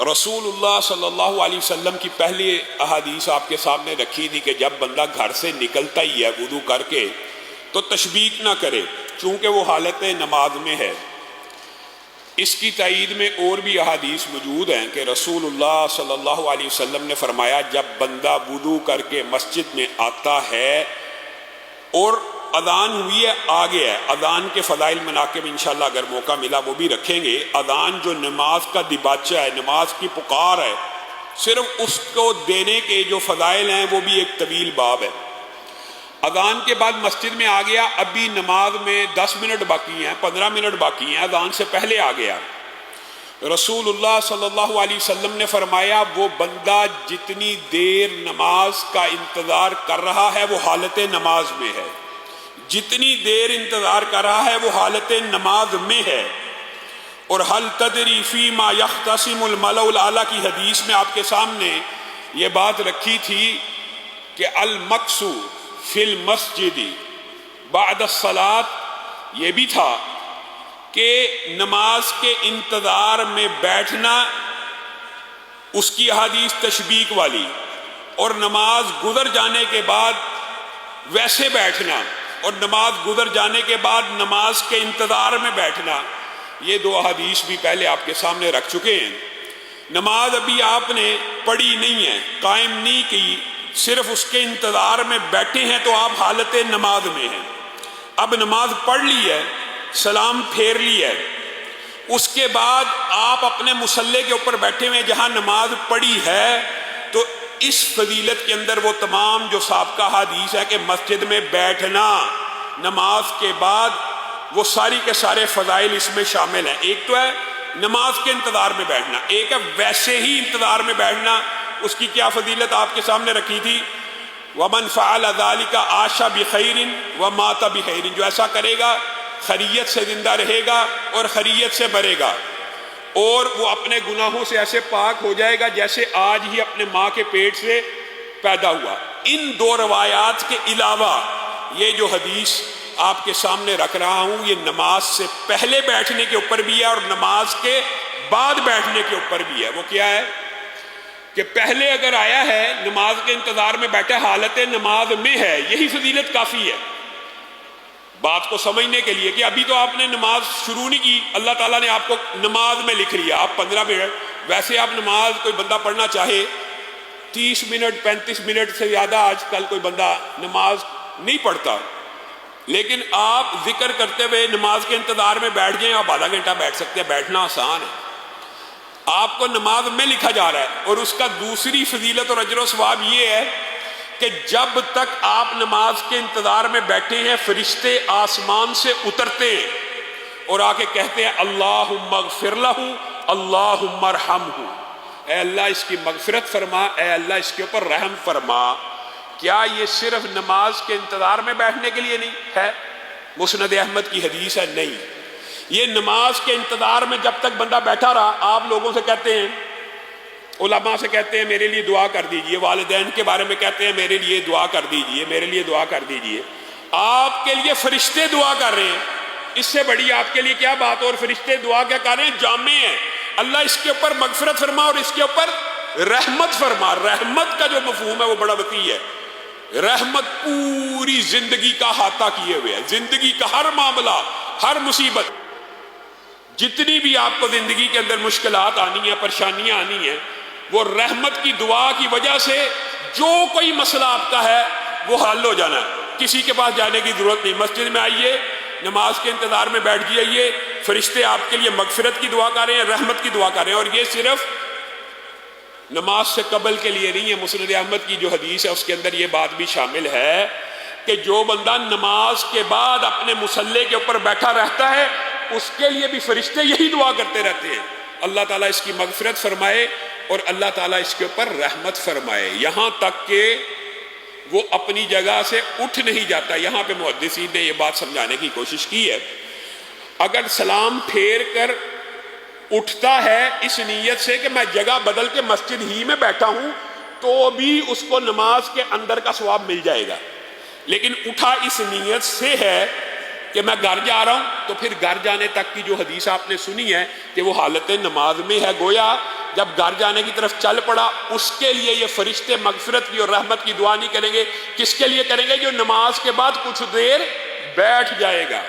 رسول اللہ صلی اللہ علیہ وسلم کی پہلی احادیث آپ کے سامنے رکھی تھی کہ جب بندہ گھر سے نکلتا ہی ہے وضو کر کے تو تشبیک نہ کرے، چونکہ وہ حالت نماز میں ہے۔ اس کی تائید میں اور بھی احادیث موجود ہیں کہ رسول اللہ صلی اللہ علیہ وسلم نے فرمایا جب بندہ وضو کر کے مسجد میں آتا ہے اور اذان ہوئی ہے آ گیا ہے، اذان کے فضائل مناقب انشاءاللہ اگر موقع ملا وہ بھی رکھیں گے۔ اذان جو نماز کا دباچہ ہے، نماز کی پکار ہے، صرف اس کو دینے کے جو فضائل ہیں وہ بھی ایک طویل باب ہے۔ اذان کے بعد مسجد میں آ گیا، ابھی نماز میں 10 منٹ باقی ہیں، 15 منٹ باقی ہیں، اذان سے پہلے آ گیا، رسول اللہ صلی اللہ علیہ وسلم نے فرمایا وہ بندہ جتنی دیر نماز کا انتظار کر رہا ہے وہ حالت نماز میں ہے، جتنی دیر انتظار کر رہا ہے وہ حالت نماز میں ہے۔ اور حل تدری فیما یختصم الملأ الاعلی کی حدیث میں آپ کے سامنے یہ بات رکھی تھی کہ المکث فی المسجد بعد الصلاۃ، یہ بھی تھا کہ نماز کے انتظار میں بیٹھنا، اس کی احادیث تشبیک والی، اور نماز گزر جانے کے بعد ویسے بیٹھنا، اور نماز گزر جانے کے بعد نماز کے انتظار میں بیٹھنا، یہ دو احادیث بھی پہلے آپ کے سامنے رکھ چکے ہیں۔ نماز ابھی آپ نے پڑھی نہیں ہے، قائم نہیں کی، صرف اس کے انتظار میں بیٹھے ہیں تو آپ حالت نماز میں ہیں۔ اب نماز پڑھ لی ہے، سلام پھیر لی ہے، اس کے بعد آپ اپنے مصلی کے اوپر بیٹھے ہوئے جہاں نماز پڑھی ہے، تو اس فضیلت کے اندر وہ تمام جو سابقہ حدیث ہے کہ مسجد میں بیٹھنا نماز کے بعد، وہ ساری کے سارے فضائل اس میں شامل ہیں۔ ایک تو ہے نماز کے انتظار میں بیٹھنا، ایک ہے ویسے ہی انتظار میں بیٹھنا، اس کی کیا فضیلت آپ کے سامنے رکھی تھی؟ وَمَنْ فَعَلَ ذَلِكَ عَاشَ بِخَيْرٍ وَمَاتَ بِخَيْرٍ، جو ایسا کرے گا خیریت سے زندہ رہے گا اور خیریت سے مرے گا، اور وہ اپنے گناہوں سے ایسے پاک ہو جائے گا جیسے آج ہی اپنے ماں کے پیٹ سے پیدا ہوا۔ ان دو روایات کے علاوہ یہ جو حدیث آپ کے سامنے رکھ رہا ہوں یہ نماز سے پہلے بیٹھنے کے اوپر بھی ہے اور نماز کے بعد بیٹھنے کے اوپر بھی ہے۔ وہ کیا ہے کہ پہلے اگر آیا ہے نماز کے انتظار میں بیٹھا حالت نماز میں ہے، یہی فضیلت کافی ہے بات کو سمجھنے کے لیے کہ ابھی تو آپ نے نماز شروع نہیں کی، اللہ تعالیٰ نے آپ کو نماز میں لکھ لیا، آپ 15 منٹ، ویسے آپ نماز کوئی بندہ پڑھنا چاہے 30 منٹ 35 منٹ سے زیادہ آج کل کوئی بندہ نماز نہیں پڑھتا، لیکن آپ ذکر کرتے ہوئے نماز کے انتظار میں بیٹھ جائیں، آپ آدھا گھنٹہ بیٹھ سکتے ہیں، بیٹھنا آسان ہے، آپ کو نماز میں لکھا جا رہا ہے۔ اور اس کا دوسری فضیلت اور اجر و ثواب یہ ہے کہ جب تک آپ نماز کے انتظار میں بیٹھے ہیں فرشتے آسمان سے اترتے ہیں اور آ کے کہتے ہیں اللہم اغفر لہ اللہم ارحمہ، اے اللہ اس کی مغفرت فرما، اے اللہ اس کے اوپر رحم فرما۔ کیا یہ صرف نماز کے انتظار میں بیٹھنے کے لیے نہیں ہے؟ مسند احمد کی حدیث ہے، نہیں، یہ نماز کے انتظار میں جب تک بندہ بیٹھا رہا، آپ لوگوں سے کہتے ہیں، علماء سے کہتے ہیں میرے لیے دعا کر دیجئے، والدین کے بارے میں کہتے ہیں میرے لیے دعا کر دیجئے، میرے لیے دعا کر دیجئے، آپ کے لیے فرشتے دعا کر رہے ہیں، اس سے بڑی آپ کے لیے کیا بات؟ اور فرشتے دعا کیا کر رہے ہیں؟ جامع ہیں، اللہ اس کے اوپر مغفرت فرما اور اس کے اوپر رحمت فرما۔ رحمت کا جو مفہوم ہے وہ بڑا وسیع ہے، رحمت پوری زندگی کا احاطہ کیے ہوئے ہے، زندگی کا ہر معاملہ، ہر مصیبت، جتنی بھی آپ کو زندگی کے اندر مشکلات آنی ہیں، پریشانیاں آنی ہیں، وہ رحمت کی دعا کی وجہ سے جو کوئی مسئلہ آپ کا ہے وہ حل ہو جانا ہے، کسی کے پاس جانے کی ضرورت نہیں۔ مسجد میں آئیے، نماز کے انتظار میں بیٹھ جائیے، فرشتے آپ کے لیے مغفرت کی دعا کر رہے ہیں، رحمت کی دعا کر رہے ہیں، اور یہ صرف نماز سے قبل کے لیے نہیں ہے۔ مسند احمد کی جو حدیث ہے اس کے اندر یہ بات بھی شامل ہے کہ جو بندہ نماز کے بعد اپنے مصلی کے اوپر بیٹھا رہتا ہے اس کے لیے بھی فرشتے یہی دعا کرتے رہتے ہیں، اللہ تعالیٰ اس کی مغفرت فرمائے اور اللہ تعالیٰ اس کے اوپر رحمت فرمائے، یہاں تک کہ وہ اپنی جگہ سے اٹھ نہیں جاتا۔ یہاں پہ محدثین نے یہ بات سمجھانے کی کوشش کی ہے، اگر سلام پھیر کر اٹھتا ہے اس نیت سے کہ میں جگہ بدل کے مسجد ہی میں بیٹھا ہوں تو بھی اس کو نماز کے اندر کا ثواب مل جائے گا، لیکن اٹھا اس نیت سے ہے کہ میں گھر جا رہا ہوں تو پھر گھر جانے تک کی جو حدیث آپ نے سنی ہے کہ وہ حالت نماز میں ہے، گویا جب گھر جانے کی طرف چل پڑا، اس کے لیے یہ فرشتے مغفرت کی اور رحمت کی دعا نہیں کریں گے. کس کے لیے کریں گے؟ جو نماز کے بعد کچھ دیر بیٹھ جائے گا.